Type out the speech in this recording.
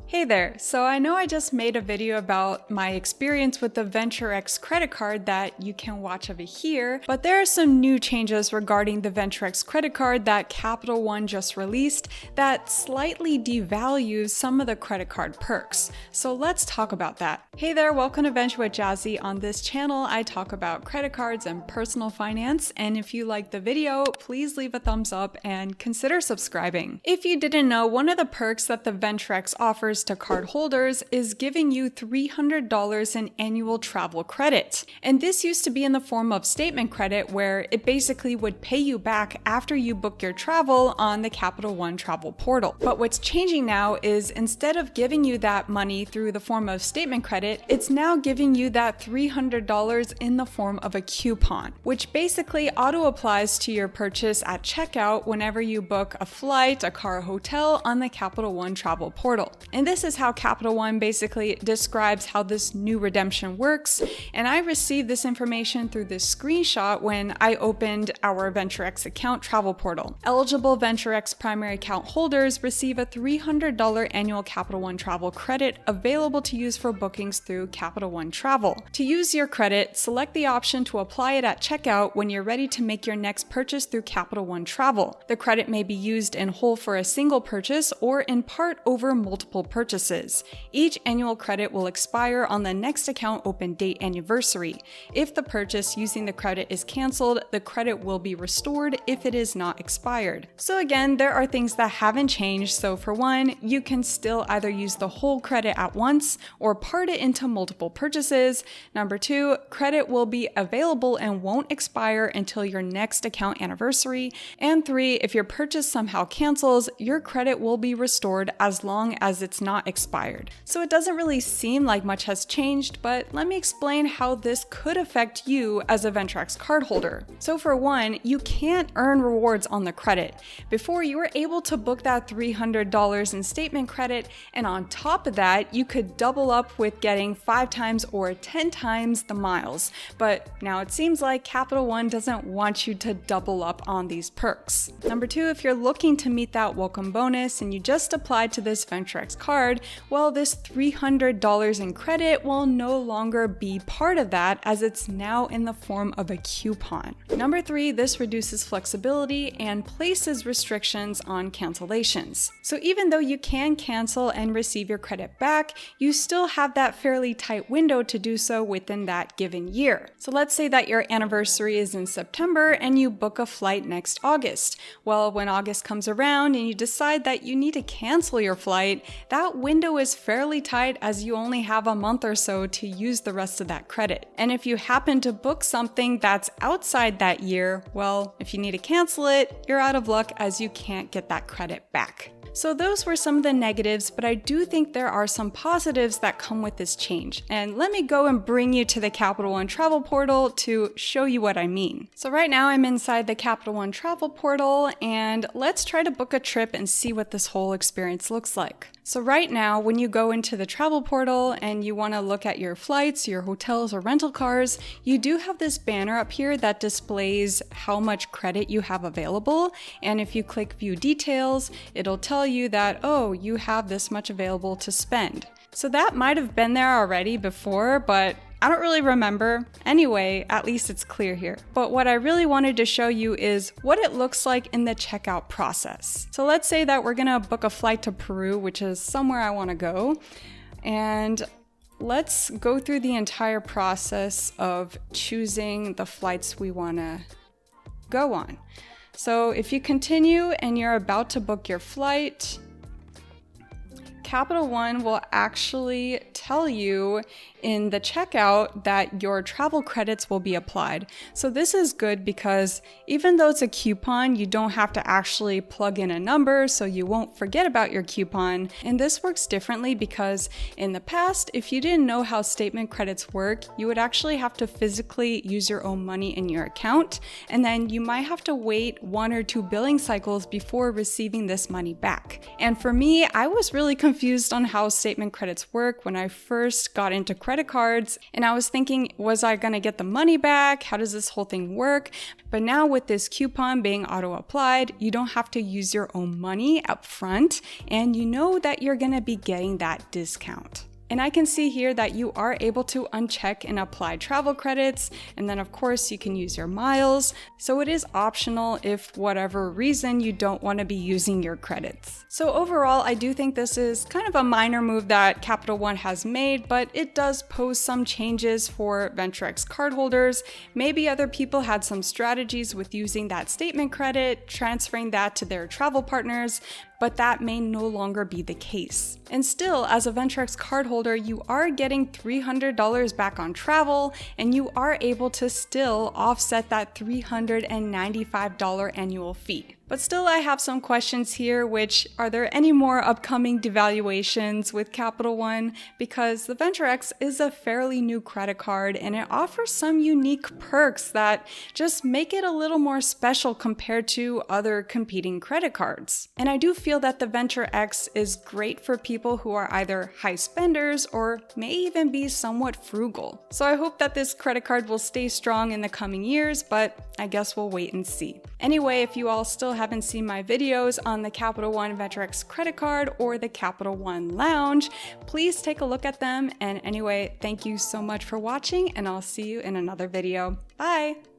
Hey there, so I know I just made a video about my experience with the VentureX credit card that you can watch over here, but there are some new changes regarding the VentureX credit card that Capital One just released that slightly devalues some of the credit card perks. So let's talk about that. Hey there, welcome to Venture with Jazzy. On this channel, I talk about credit cards and personal finance, and if you like the video, please leave a thumbs up and consider subscribing. If you didn't know, one of the perks that the VentureX offers to card holders is giving you $300 in annual travel credit. And this used to be in the form of statement credit, where it basically would pay you back after you book your travel on the Capital One travel portal. But what's changing now is instead of giving you that money through the form of statement credit, it's now giving you that $300 in the form of a coupon, which basically auto applies to your purchase at checkout whenever you book a flight, a car, or hotel on the Capital One travel portal. And this is how Capital One basically describes how this new redemption works. And I received this information through this screenshot when I opened our VentureX account travel portal. Eligible VentureX primary account holders receive a $300 annual Capital One travel credit available to use for bookings through Capital One Travel. To use your credit, select the option to apply it at checkout when you're ready to make your next purchase through Capital One Travel. The credit may be used in whole for a single purchase or in part over multiple purchases. Each annual credit will expire on the next account open date anniversary. If the purchase using the credit is canceled, the credit will be restored if it is not expired. So again, there are things that haven't changed. So for one, you can still either use the whole credit at once or part it into multiple purchases. Number two, credit will be available and won't expire until your next account anniversary. And three, if your purchase somehow cancels, your credit will be restored as long as it's not expired. So it doesn't really seem like much has changed, but let me explain how this could affect you as a VentureX cardholder. So for one, you can't earn rewards on the credit. Before, you were able to book that $300 in statement credit, and on top of that, you could double up with getting 5 times or 10 times the miles. But now it seems like Capital One doesn't want you to double up on these perks. Number two, if you're looking to meet that welcome bonus and you just applied to this VentureX card, well, this $300 in credit will no longer be part of that, as it's now in the form of a coupon. Number three, this reduces flexibility and places restrictions on cancellations. So even though you can cancel and receive your credit back, you still have that fairly tight window to do so within that given year. So let's say that your anniversary is in September and you book a flight next August. Well, when August comes around and you decide that you need to cancel your flight, that window is fairly tight, as you only have a month or so to use the rest of that credit. And if you happen to book something that's outside that year, well, if you need to cancel it, you're out of luck, as you can't get that credit back. So those were some of the negatives, but I do think there are some positives that come with this change. And let me go and bring you to the Capital One travel portal to show you what I mean. So right now I'm inside the Capital One travel portal, and let's try to book a trip and see what this whole experience looks like. So right now, when you go into the travel portal and you want to look at your flights, your hotels, or rental cars, you do have this banner up here that displays how much credit you have available. And if you click view details, it'll tell you that, oh, you have this much available to spend. So that might have been there already before, but I don't really remember. Anyway, at least it's clear here. But what I really wanted to show you is what it looks like in the checkout process. So let's say that we're gonna book a flight to Peru, which is somewhere I wanna go. And let's go through the entire process of choosing the flights we wanna go on. So if you continue and you're about to book your flight, Capital One will actually tell you in the checkout that your travel credits will be applied. So this is good because even though it's a coupon, you don't have to actually plug in a number, so you won't forget about your coupon. And this works differently because in the past, if you didn't know how statement credits work, you would actually have to physically use your own money in your account, and then you might have to wait 1 or 2 billing cycles before receiving this money back. And for me, I was really confused on how statement credits work when I first got into credit cards, and I was thinking, was I gonna get the money back? How does this whole thing work? But now with this coupon being auto-applied, you don't have to use your own money up front, and you know that you're gonna be getting that discount. And I can see here that you are able to uncheck and apply travel credits, and then of course you can use your miles. So it is optional if whatever reason you don't want to be using your credits. So overall, I do think this is kind of a minor move that Capital One has made, but it does pose some changes for VentureX cardholders. Maybe other people had some strategies with using that statement credit, transferring that to their travel partners, but that may no longer be the case. And still, as a VentureX cardholder, you are getting $300 back on travel, and you are able to still offset that $395 annual fee. But still, I have some questions here, which are there any more upcoming devaluations with Capital One? Because the VentureX is a fairly new credit card and it offers some unique perks that just make it a little more special compared to other competing credit cards. And I do feel that the VentureX is great for people who are either high spenders or may even be somewhat frugal. So I hope that this credit card will stay strong in the coming years, but I guess we'll wait and see. Anyway, if you all still haven't seen my videos on the Capital One VentureX credit card or the Capital One Lounge, please take a look at them. And anyway, thank you so much for watching, and I'll see you in another video. Bye!